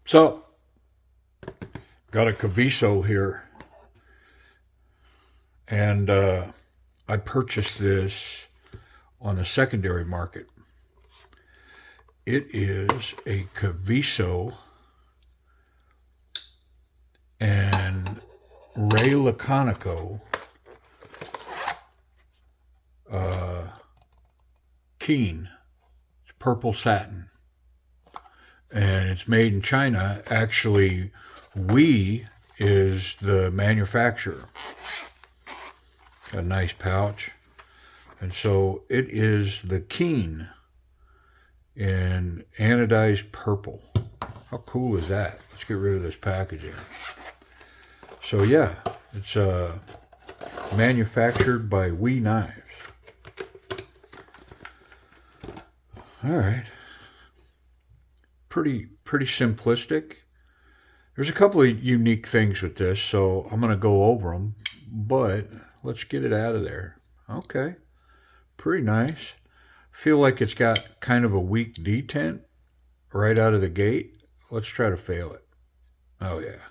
So, got a KAVISO here, and I purchased this on the secondary market. It is a KAVISO and Ray Laconico Keen. It's purple satin, and it's made in China. Actually, we is the manufacturer. A nice pouch. And so it is the Keen in anodized purple. How cool is that? Let's get rid of this packaging. So yeah, it's manufactured by We Knives. All right. Pretty simplistic. There's a couple of unique things with this, so I'm going to go over them, but let's get it out of there. Okay. Pretty nice. Feel like it's got kind of a weak detent right out of the gate. Let's try to fail it. Oh, yeah.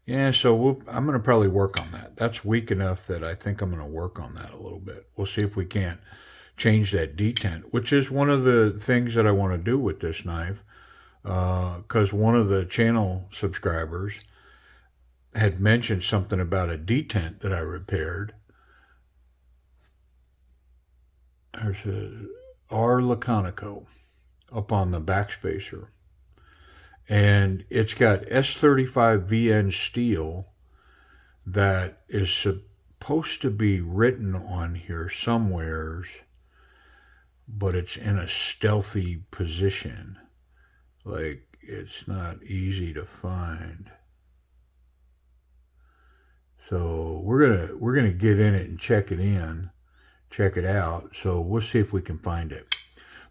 Yeah, so I'm going to probably work on that. That's weak enough that I think I'm going to work on that a little bit. We'll see if we can't change that detent, which is one of the things that I want to do with this knife, because one of the channel subscribers had mentioned something about a detent that I repaired. There's a R Laconico up on the backspacer. And it's got S35VN steel that is supposed to be written on here somewheres, but it's in a stealthy position. Like, it's not easy to find. So we're gonna get in it and check it out. So we'll see if we can find it.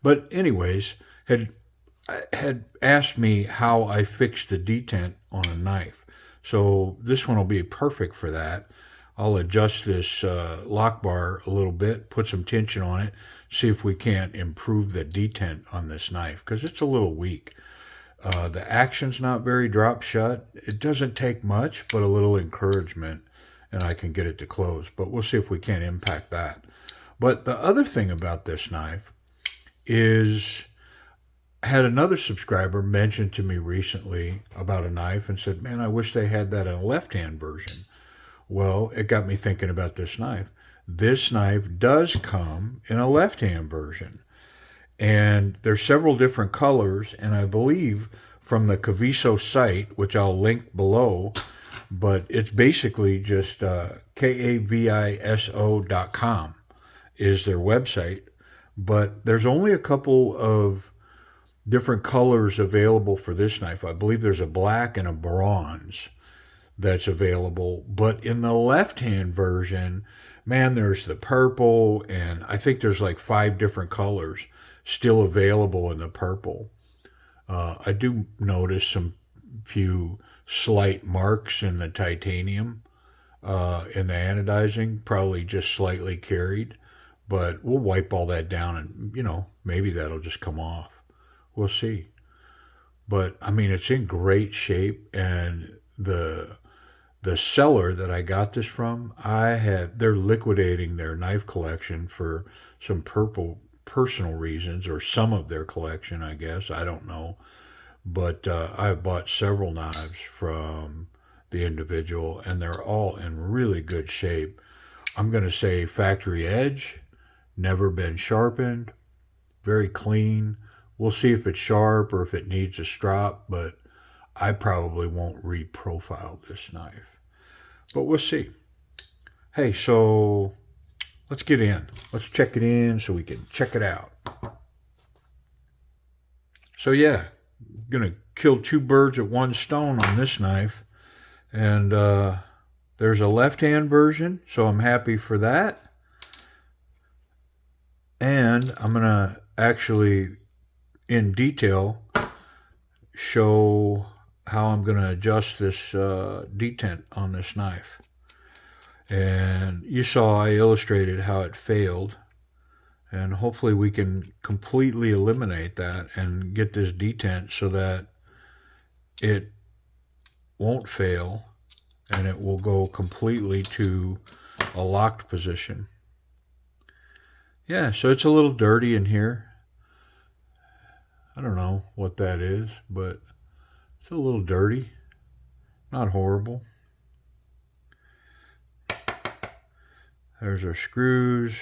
But anyways, had asked me how I fixed the detent on a knife. So this one will be perfect for that. I'll adjust this lock bar a little bit, put some tension on it, see if we can't improve the detent on this knife, because it's a little weak. The action's not very drop shut. It doesn't take much, but a little encouragement, and I can get it to close. But we'll see if we can't impact that. But the other thing about this knife is, had another subscriber mention to me recently about a knife and said, man, I wish they had that in a left-hand version. Well, it got me thinking about this knife. This knife does come in a left-hand version. And there's several different colors, and I believe from the KAVISO site, which I'll link below, but it's basically just KAVISO.com is their website. But there's only a couple of different colors available for this knife. I believe there's a black and a bronze that's available. But in the left-hand version, man, there's the purple, and I think there's like 5 different colors still available in the purple. I do notice some few slight marks in the titanium in the anodizing, probably just slightly carried. But we'll wipe all that down and, maybe that'll just come off. We'll see. But, I mean, it's in great shape, and the seller that I got this from, they're liquidating their knife collection for some personal reasons, or some of their collection, I guess. I don't know. But I've bought several knives from the individual, and they're all in really good shape. I'm going to say factory edge, never been sharpened, very clean. We'll see if it's sharp or if it needs a strop, but I probably won't reprofile this knife. But we'll see. Hey, so let's get in. Let's check it in so we can check it out. So yeah, gonna kill 2 birds at 1 stone on this knife. And there's a left-hand version, so I'm happy for that. And I'm gonna actually, in detail, show how I'm going to adjust this detent on this knife. And you saw I illustrated how it failed, and hopefully we can completely eliminate that and get this detent so that it won't fail and it will go completely to a locked position. Yeah, so it's a little dirty in here. I don't know what that is, but it's a little dirty. Not horrible. There's our screws.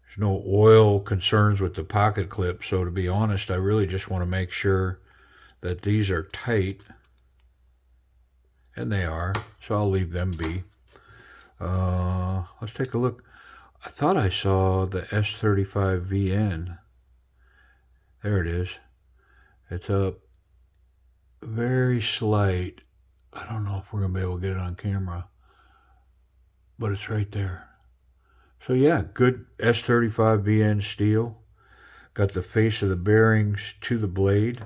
There's no oil concerns with the pocket clip, so to be honest, I really just want to make sure that these are tight. And they are, so I'll leave them be. Let's take a look. I thought I saw the S35VN. There it is. It's up very slight. I don't know if we're going to be able to get it on camera, but it's right there. So yeah, good S35VN steel. Got the face of the bearings to the blade.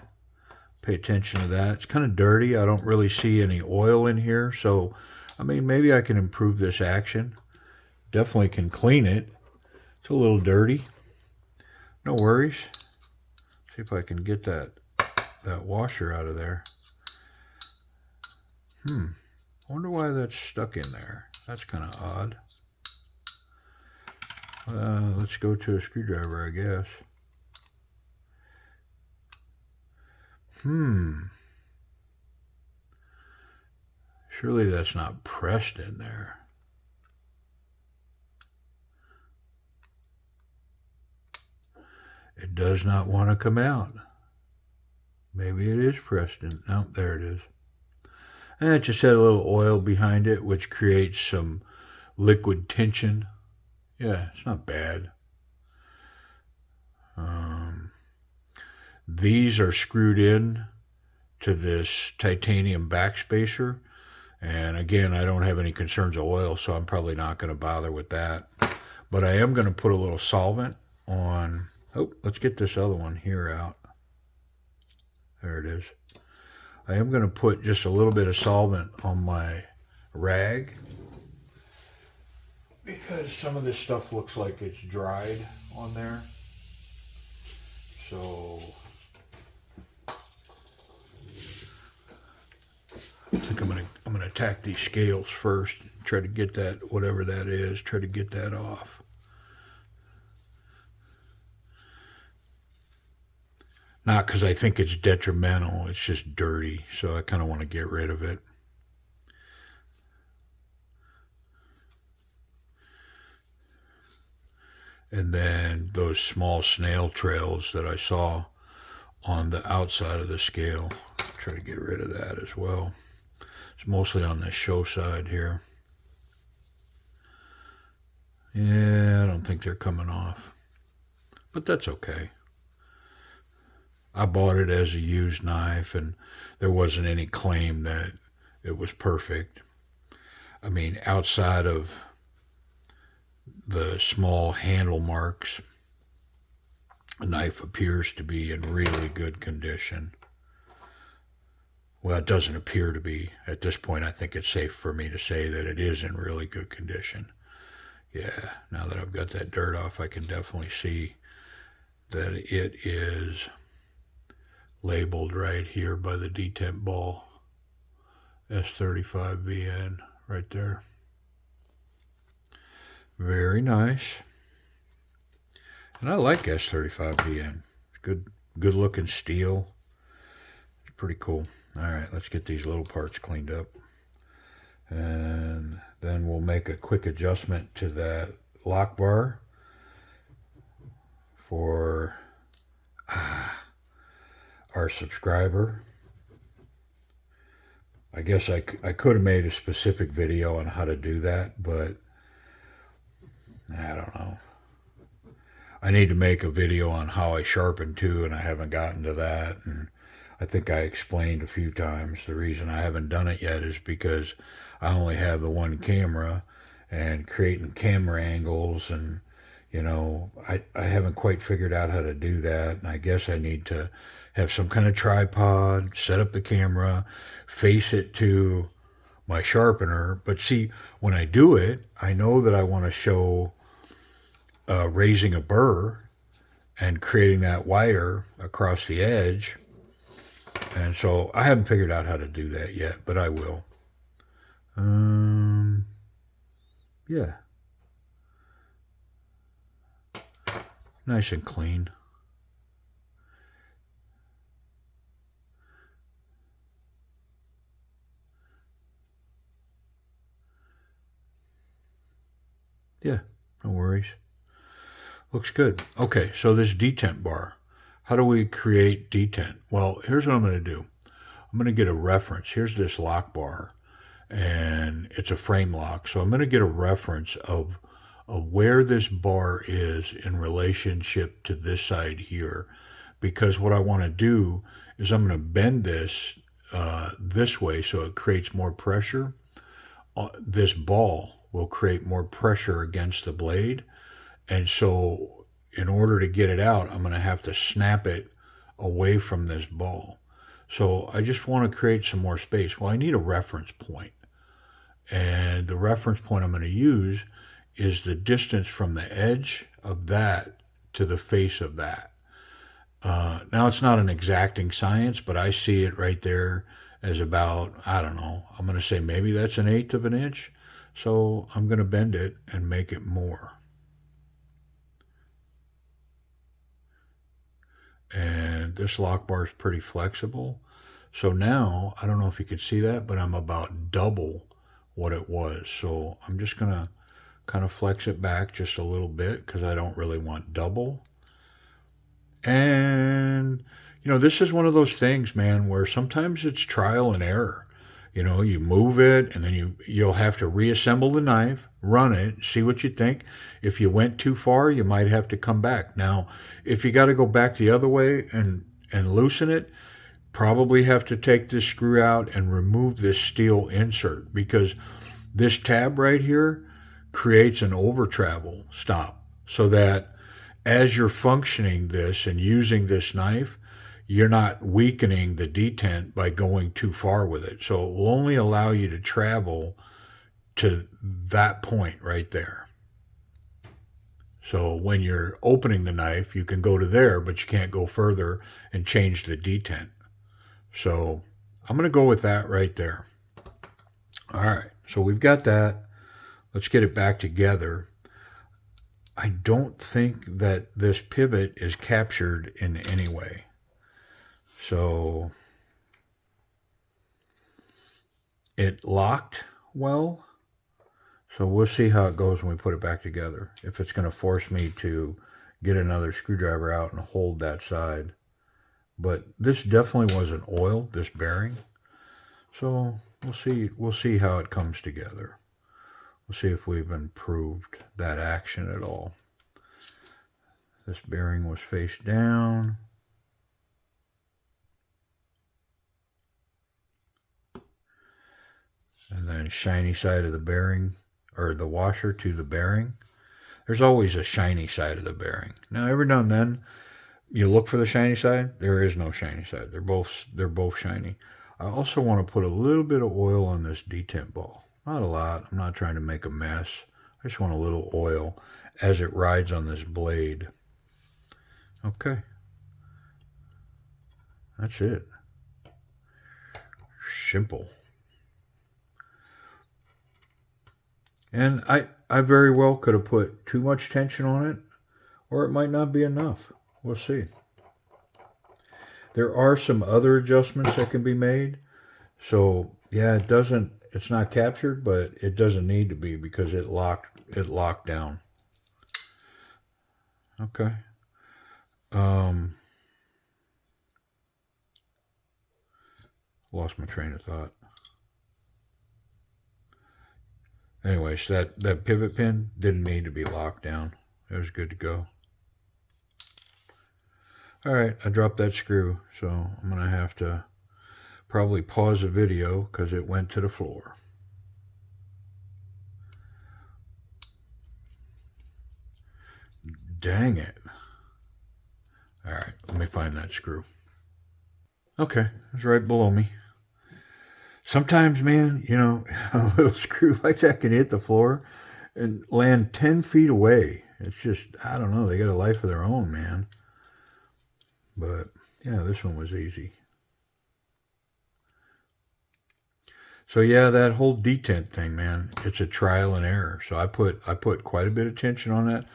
Pay attention to that. It's kind of dirty. I don't really see any oil in here, so I mean, maybe I can improve this action. Definitely can clean it. It's a little dirty. No worries. See if I can get that washer out of there. I wonder why that's stuck in there. That's kind of odd. Let's go to a screwdriver, I guess. Surely that's not pressed in there. It does not want to come out. Maybe it is pressed in. No, there it is. And it just had a little oil behind it, which creates some liquid tension. Yeah, it's not bad. These are screwed in to this titanium backspacer. And again, I don't have any concerns of oil, so I'm probably not going to bother with that. But I am going to put a little solvent on. Oh, let's get this other one here out. There it is. I am going to put just a little bit of solvent on my rag because some of this stuff looks like it's dried on there. So I think I'm gonna attack these scales first. Try to get that, whatever that is, try to get that off. Not because I think it's detrimental, it's just dirty, so I kind of want to get rid of it. And then those small snail trails that I saw on the outside of the scale, try to get rid of that as well. It's mostly on the show side here. Yeah, I don't think they're coming off, but that's okay. I bought it as a used knife, and there wasn't any claim that it was perfect. I mean, outside of the small handle marks, the knife appears to be in really good condition. Well, it doesn't appear to be. At this point, I think it's safe for me to say that it is in really good condition. Yeah, now that I've got that dirt off, I can definitely see that it is labeled right here by the detent ball. S35VN right there. Very nice. And I like S35VN. Good looking steel. It's pretty cool. All right, let's get these little parts cleaned up. And then we'll make a quick adjustment to that lock bar for our subscriber. I guess I could have made a specific video on how to do that, but I don't know. I need to make a video on how I sharpen too, and I haven't gotten to that. And I think I explained a few times the reason I haven't done it yet is because I only have the one camera, and creating camera angles, and you know, I haven't quite figured out how to do that. And I guess I need to have some kind of tripod, set up the camera, face it to my sharpener. But see, when I do it, I know that I want to show raising a burr and creating that wire across the edge. And so I haven't figured out how to do that yet, but I will. Yeah, nice and clean. Yeah, no worries. Looks good. Okay, so this detent bar. How do we create detent? Well, here's what I'm going to do. I'm going to get a reference. Here's this lock bar, and it's a frame lock. So I'm going to get a reference of where this bar is in relationship to this side here. Because what I want to do is I'm going to bend this this way so it creates more pressure. This ball will create more pressure against the blade. And so, in order to get it out, I'm going to have to snap it away from this ball. So, I just want to create some more space. Well, I need a reference point. And the reference point I'm going to use is the distance from the edge of that to the face of that. Now, it's not an exacting science, but I see it right there as about, I don't know, I'm going to say maybe that's an eighth of an inch. So, I'm going to bend it and make it more. And this lock bar is pretty flexible. So now, I don't know if you can see that, but I'm about double what it was. So I'm just going to kind of flex it back just a little bit because I don't really want double. And, this is one of those things, man, where sometimes it's trial and error. You move it and then you'll have to reassemble the knife, run it, see what you think. If you went too far, you might have to come back. Now, if you got to go back the other way and loosen it, probably have to take this screw out and remove this steel insert because this tab right here creates an over travel stop so that as you're functioning this and using this knife, you're not weakening the detent by going too far with it. So it will only allow you to travel to that point right there. So when you're opening the knife, you can go to there, but you can't go further and change the detent. So I'm going to go with that right there. All right, so we've got that. Let's get it back together. I don't think that this pivot is captured in any way. So it locked well. So we'll see how it goes when we put it back together. If it's going to force me to get another screwdriver out and hold that side. But this definitely wasn't oil, this bearing. So we'll see how it comes together. We'll see if we've improved that action at all. This bearing was face down. And then shiny side of the bearing, or the washer to the bearing. There's always a shiny side of the bearing. Now, every now and then, you look for the shiny side. There is no shiny side. They're both shiny. I also want to put a little bit of oil on this detent ball. Not a lot. I'm not trying to make a mess. I just want a little oil as it rides on this blade. Okay. That's it. Simple. And I very well could have put too much tension on it, or it might not be enough. We'll see. There are some other adjustments that can be made. So yeah, it's not captured, but it doesn't need to be because it locked down. Okay. Lost my train of thought. Anyway, so that pivot pin didn't need to be locked down. It was good to go. All right, I dropped that screw, so I'm going to have to probably pause the video because it went to the floor. Dang it. All right, let me find that screw. Okay, it's right below me. Sometimes, man, a little screw like that can hit the floor and land 10 feet away. It's just, I don't know, they got a life of their own, man. But, yeah, this one was easy. So yeah, that whole detent thing, man, it's a trial and error. So I put quite a bit of tension on that,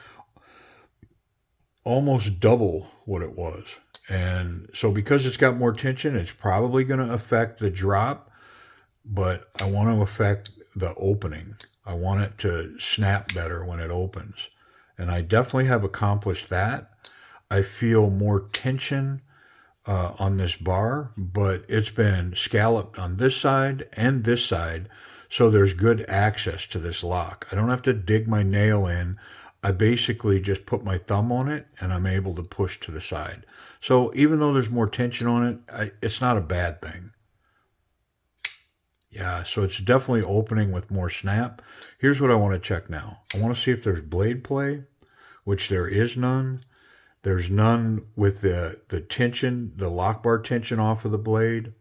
almost double what it was. And so because it's got more tension, it's probably going to affect the drop, but I want to affect the opening. I want it to snap better when it opens. And I definitely have accomplished that. I feel more tension on this bar, but it's been scalloped on this side and this side, so there's good access to this lock. I don't have to dig my nail in. I basically just put my thumb on it and I'm able to push to the side. So even though there's more tension on it, it's not a bad thing. Yeah, so it's definitely opening with more snap. Here's what I want to check now. I want to see if there's blade play, which there is none. There's none with the tension, the lock bar tension off of the blade.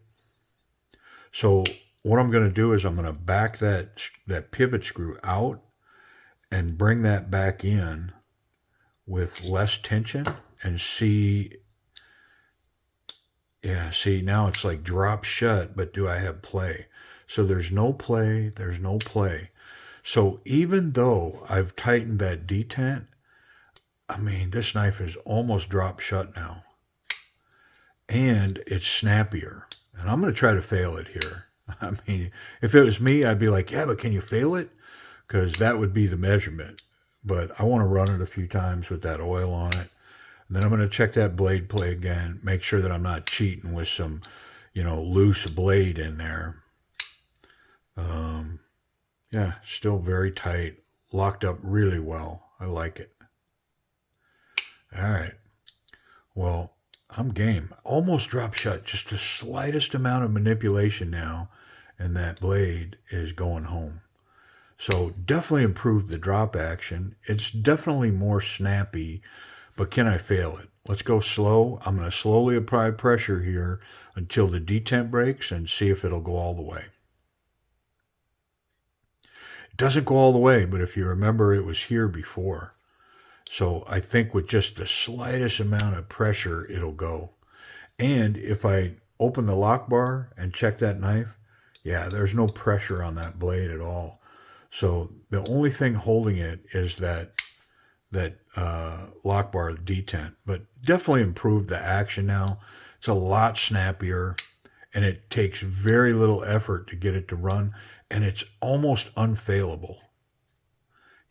So what I'm going to do is I'm going to back that pivot screw out and bring that back in with less tension and see. Yeah, see, now it's like drop shut, but do I have play? So there's no play, there's no play. So even though I've tightened that detent, I mean, this knife is almost drop shut now. And it's snappier. And I'm going to try to fail it here. I mean, if it was me, I'd be like, yeah, but can you fail it? Because that would be the measurement. But I want to run it a few times with that oil on it. And then I'm going to check that blade play again, make sure that I'm not cheating with some, loose blade in there. Yeah, still very tight, locked up really well. I like it. All right. Well, I'm game. Almost drop shut. Just the slightest amount of manipulation now, and that blade is going home. So definitely improved the drop action. It's definitely more snappy, but can I fail it? Let's go slow. I'm going to slowly apply pressure here until the detent breaks and see if it'll go all the way. It doesn't go all the way, but if you remember, it was here before. So I think with just the slightest amount of pressure, it'll go. And if I open the lock bar and check that knife, yeah, there's no pressure on that blade at all. So the only thing holding it is that lock bar detent, but definitely improved the action now. It's a lot snappier, and it takes very little effort to get it to run, and it's almost unfailable.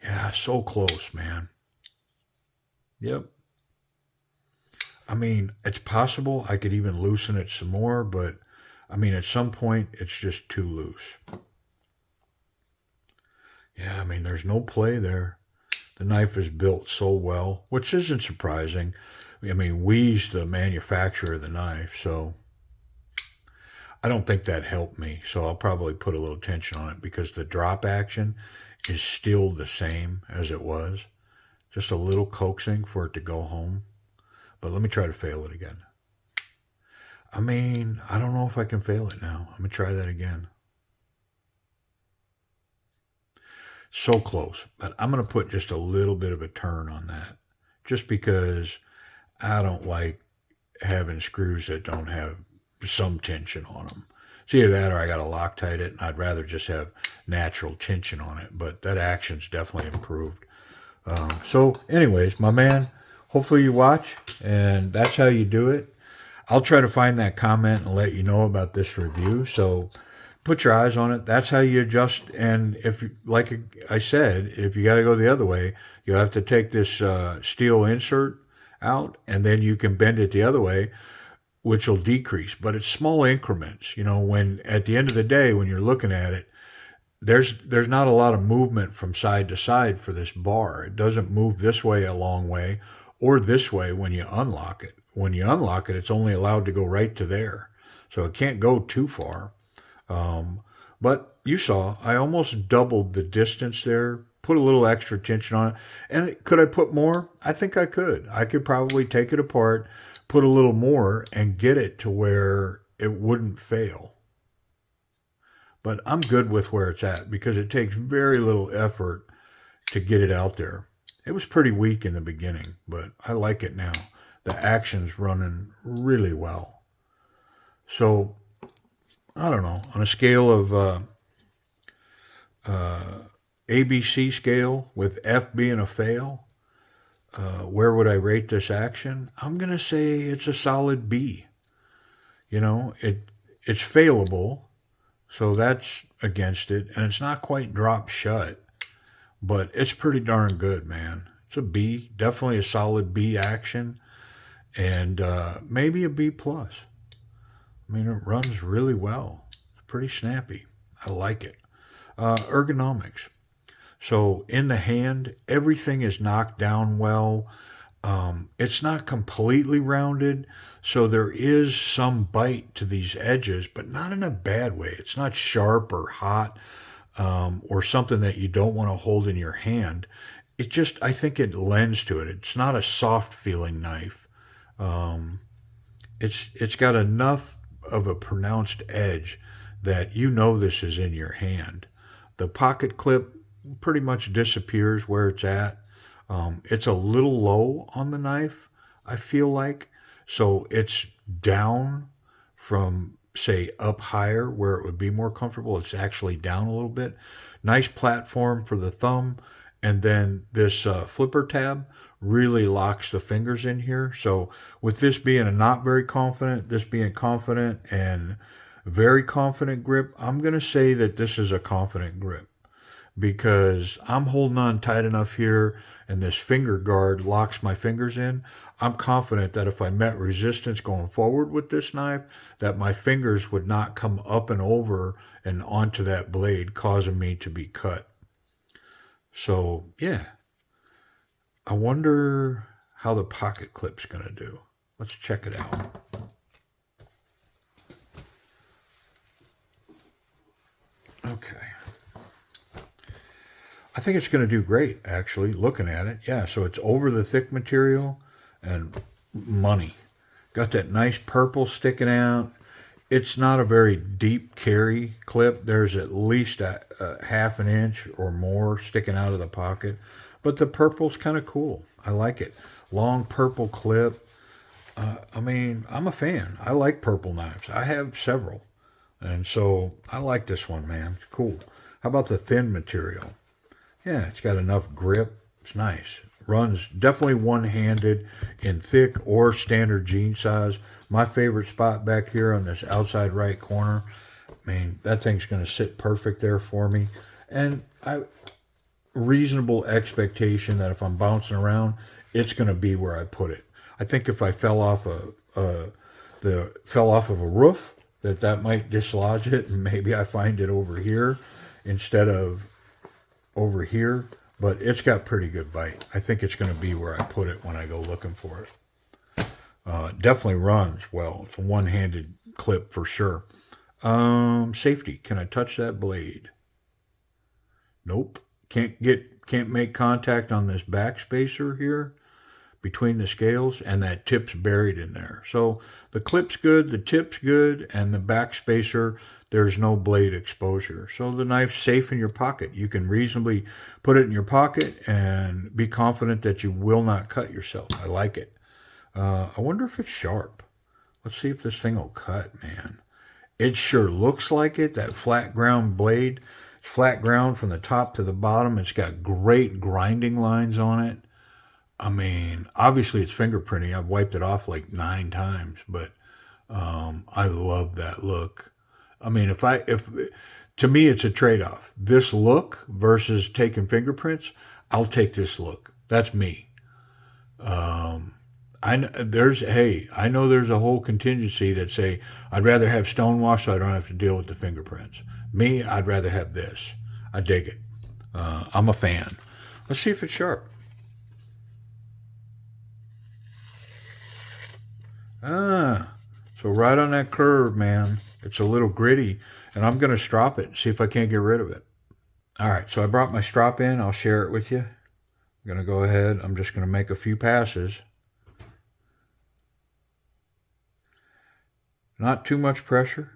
Yeah, so close, man. Yep. I mean, it's possible I could even loosen it some more, but I mean, at some point, it's just too loose. Yeah, I mean, there's no play there. The knife is built so well, which isn't surprising. I mean, Wee's the manufacturer of the knife, so I don't think that helped me. So I'll probably put a little tension on it because the drop action is still the same as it was. Just a little coaxing for it to go home. But let me try to fail it again. I mean, I don't know if I can fail it now. I'm going to try that again. So close. But I'm going to put just a little bit of a turn on that. Just because I don't like having screws that don't have some tension on them. It's either that or I got to Loctite it, and I'd rather just have natural tension on it. But that action's definitely improved. So anyways, my man, hopefully you watch, and that's how you do it. I'll try to find that comment and let you know about this review. So put your eyes on it. That's how you adjust. And if, like I said, if you got to go the other way, you have to take this steel insert out, and then you can bend it the other way, which will decrease. But it's small increments. When at the end of the day, when you're looking at it, there's not a lot of movement from side to side for this bar. It doesn't move this way a long way or this way when you unlock it. When you unlock it, it's only allowed to go right to there. So it can't go too far. But you saw, I almost doubled the distance there, put a little extra tension on it. And could I put more? I think I could. I could probably take it apart, put a little more, and get it to where it wouldn't fail. But I'm good with where it's at because it takes very little effort to get it out there. It was pretty weak in the beginning, but I like it now. The action's running really well. So I don't know, on a scale of ABC scale, with F being a fail, where would I rate this action? I'm gonna say it's a solid B. You know, it's failable, so that's against it, and it's not quite drop shut, but it's pretty darn good, man. It's a B, definitely a solid B action, and maybe a B plus. I mean, it runs really well. It's pretty snappy. I like it. Ergonomics. So in the hand, everything is knocked down well. It's not completely rounded, so there is some bite to these edges, but not in a bad way. It's not sharp or hot, or something that you don't want to hold in your hand. It just, I think it lends to it. It's not a soft feeling knife. Um, it's got enough of a pronounced edge that you know this is in your hand. The pocket clip pretty much disappears where it's at. It's a little low on the knife, I feel like. So it's down from, say, up higher where it would be more comfortable. It's actually down a little bit. Nice platform for the thumb. And then this flipper tab really locks the fingers in here. So with this being a not very confident, this being confident and very confident grip, I'm going to say that this is a confident grip because I'm holding on tight enough here and this finger guard locks my fingers in. I'm confident that if I met resistance going forward with this knife, that my fingers would not come up and over and onto that blade, causing me to be cut. So, yeah, I wonder how the pocket clip's going to do. Let's check it out. Okay. I think it's going to do great, actually, looking at it. Yeah, so it's over the thick material and money. Got that nice purple sticking out. It's not a very deep carry clip. There's at least a half an inch or more sticking out of the pocket. But the purple's kind of cool. I like it. Long purple clip. I mean, I'm a fan. I like purple knives. I have several. And so I like this one, man. It's cool. How about the thin material? Yeah, it's got enough grip. It's nice. Runs definitely one-handed in thick or standard jean size. My favorite spot back here on this outside right corner. I mean, that thing's going to sit perfect there for me. And reasonable expectation that if I'm bouncing around, it's going to be where I put it. I think if I fell off of a roof, that might dislodge it, and maybe I find it over here instead of over here, but it's got pretty good bite. I think it's going to be where I put it when I go looking for it. Definitely runs well. It's a one-handed clip for sure. Safety. Can I touch that blade? Nope. Can't make contact on this back spacer here between the scales, and that tip's buried in there. So the clip's good, the tip's good, and the back spacer, there's no blade exposure. So the knife's safe in your pocket. You can reasonably put it in your pocket and be confident that you will not cut yourself. I like it. I wonder if it's sharp. Let's see if this thing will cut, man. It sure looks like it. That flat ground blade, flat ground from the top to the bottom. It's got great grinding lines on it. I mean, obviously it's fingerprinting. I've wiped it off like 9 times, but I love that look. I mean, if to me it's a trade-off. This look versus taking fingerprints, I'll take this look. That's me. I know there's a whole contingency that say I'd rather have stonewash so I don't have to deal with the fingerprints. Me, I'd rather have this. I dig it. I'm a fan. Let's see if it's sharp. So right on that curve, man. It's a little gritty, and I'm going to strop it and see if I can't get rid of it. All right, so I brought my strop in. I'll share it with you. I'm going to go ahead. I'm just going to make a few passes. Not too much pressure.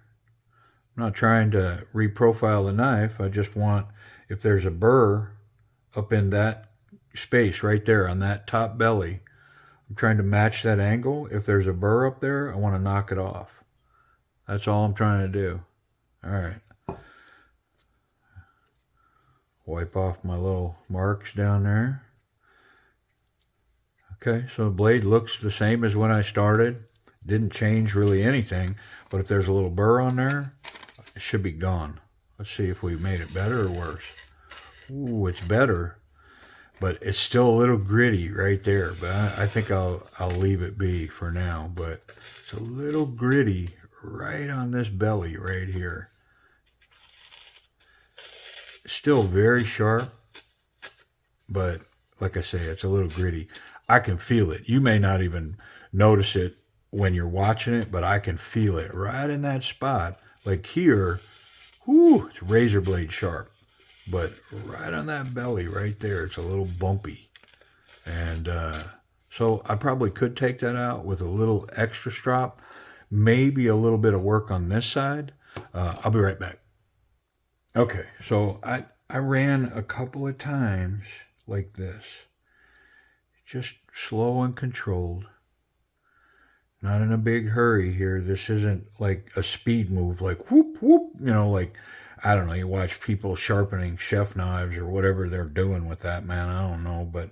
I'm not trying to reprofile the knife. I just want, if there's a burr up in that space right there on that top belly, I'm trying to match that angle. If there's a burr up there, I want to knock it off. That's all I'm trying to do. All right. Wipe off my little marks down there. Okay, so the blade looks the same as when I started. Didn't change really anything, but if there's a little burr on there, it should be gone. Let's see if we made it better or worse. Ooh, it's better, but it's still a little gritty right there. But I think I'll leave it be for now. But it's a little gritty right on this belly right here. Still very sharp, but like I say, it's a little gritty. I can feel it. You may not even notice it when you're watching it, but I can feel it right in that spot. Like here, whoo, it's razor blade sharp. But right on that belly right there, it's a little bumpy. And so I probably could take that out with a little extra strop. Maybe a little bit of work on this side. I'll be right back. Okay, so I ran a couple of times like this. Just slow and controlled. Not in a big hurry here. This isn't like a speed move, like whoop, whoop. You know, like, I don't know, you watch people sharpening chef knives or whatever they're doing with that, man. I don't know. But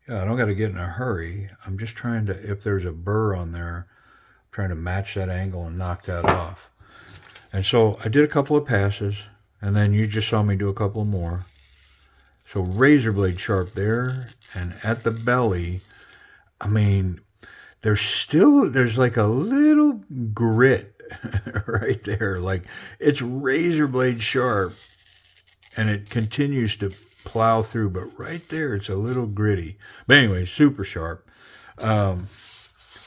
yeah, I don't got to get in a hurry. I'm just trying to, if there's a burr on there, I'm trying to match that angle and knock that off. And so I did a couple of passes, and then you just saw me do a couple more. So razor blade sharp there, and at the belly, I mean, there's like a little grit right there. Like it's razor blade sharp, and it continues to plow through, but right there, it's a little gritty. But anyway, super sharp.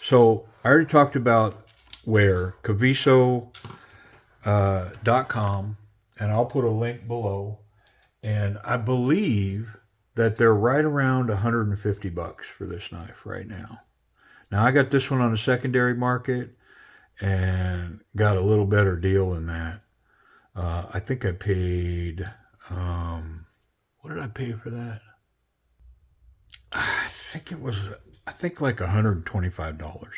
So I already talked about where KAVISO.com, and I'll put a link below. And I believe that they're right around $150 for this knife right now. Now I got this one on the secondary market and got a little better deal than that. I think I paid, what did I pay for that? I think like $125.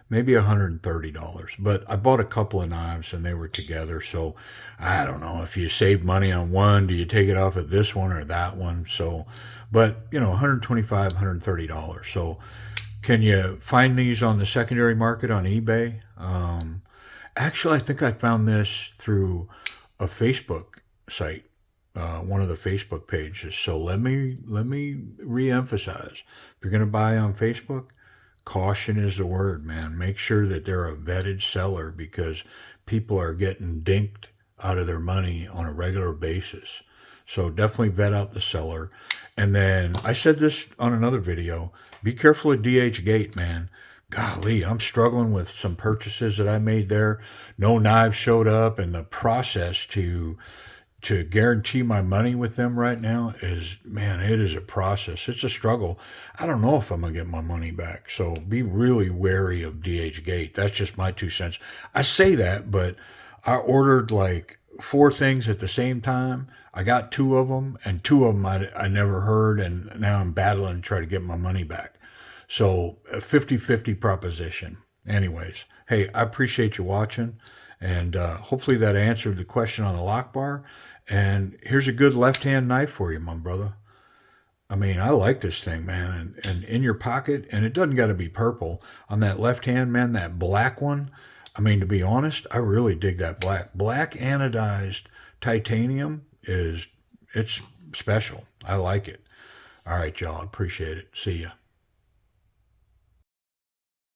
Maybe $130, but I bought a couple of knives and they were together. So I don't know if you save money on one, do you take it off of this one or that one? So, but you know, $125, $130. So can you find these on the secondary market on eBay? Actually, I think I found this through a Facebook site, one of the Facebook pages. So let me reemphasize: if you're going to buy on Facebook, caution is the word, man. Make sure that they're a vetted seller, because people are getting dinked out of their money on a regular basis. So definitely vet out the seller. And then I said this on another video, be careful of DH Gate, man. Golly, I'm struggling with some purchases that I made there. No knives showed up, and the process to guarantee my money with them right now is, man, it is a process. It's a struggle. I don't know if I'm going to get my money back. So be really wary of DH Gate. That's just my 2 cents. I say that, but I ordered like 4 things at the same time. I got 2 of them, and 2 of them I never heard, and now I'm battling to try to get my money back. So a 50-50 proposition. Anyways, hey, I appreciate you watching, and hopefully that answered the question on the lock bar. And here's a good left-hand knife for you, my brother. I mean, I like this thing, man. And in your pocket, and it doesn't got to be purple. On that left hand, man, that black one, I mean, to be honest, I really dig that black. Black anodized titanium it's special. I like it. All right, y'all. Appreciate it. See ya.